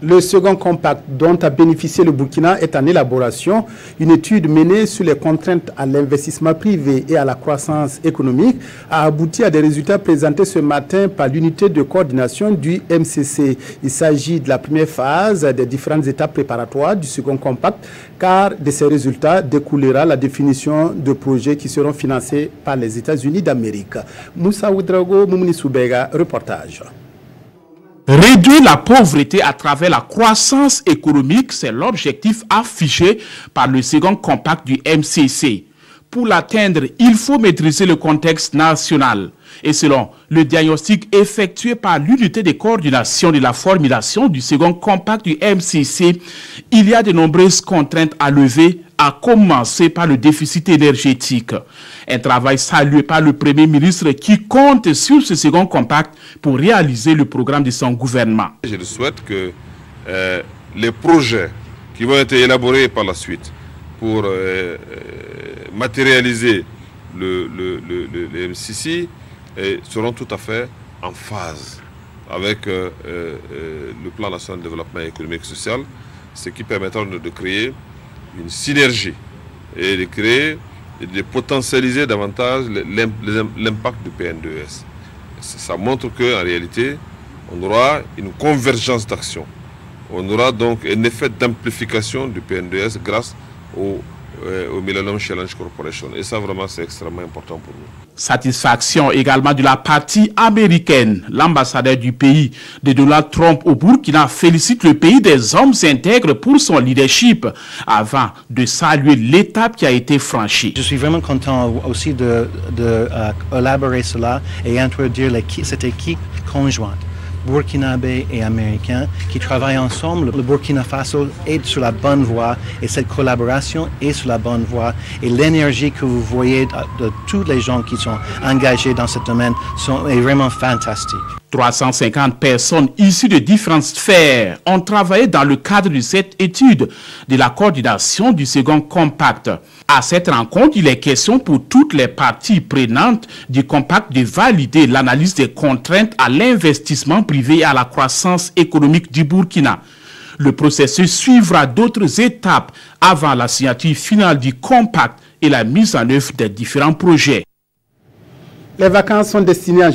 Le second compact dont a bénéficié le Burkina est en élaboration. Une étude menée sur les contraintes à l'investissement privé et à la croissance économique a abouti à des résultats présentés ce matin par l'unité de coordination du MCC. Il s'agit de la première phase des différentes étapes préparatoires du second compact, car de ces résultats découlera la définition de projets qui seront financés par les États-Unis d'Amérique. Moussa Ouedraogo, Moumouni Soubega, reportage. Réduire la pauvreté à travers la croissance économique, c'est l'objectif affiché par le second compact du MCC. Pour l'atteindre, il faut maîtriser le contexte national. Et selon le diagnostic effectué par l'unité de coordination de la formulation du second compact du MCC, il y a de nombreuses contraintes à lever, à commencer par le déficit énergétique. Un travail salué par le Premier ministre qui compte sur ce second compact pour réaliser le programme de son gouvernement. Je souhaite que les projets qui vont être élaborés par la suite pour matérialiser le MCC seront tout à fait en phase avec le plan national de développement économique et social, ce qui permettra de créer une synergie et de créer et de potentialiser davantage l'impact du PN2S. Ça montre qu'en réalité, on aura une convergence d'action. On aura donc un effet d'amplification du PN2S grâce au Millennium Challenge Corporation. Et ça, vraiment, c'est extrêmement important pour nous. Satisfaction également de la partie américaine. L'ambassadeur du pays de Donald Trump au Burkina félicite le pays des hommes intègres pour son leadership avant de saluer l'étape qui a été franchie. Je suis vraiment content aussi de élaborer cela et introduire cette équipe conjointe burkinabé et américain qui travaillent ensemble. Le Burkina Faso est sur la bonne voie et cette collaboration est sur la bonne voie. Et l'énergie que vous voyez de tous les gens qui sont engagés dans ce domaine est vraiment fantastique. 350 personnes issues de différentes sphères ont travaillé dans le cadre de cette étude de la coordination du second compact. À cette rencontre, il est question pour toutes les parties prenantes du compact de valider l'analyse des contraintes à l'investissement privé et à la croissance économique du Burkina. Le processus suivra d'autres étapes avant la signature finale du compact et la mise en œuvre des différents projets. Les vacances sont destinées à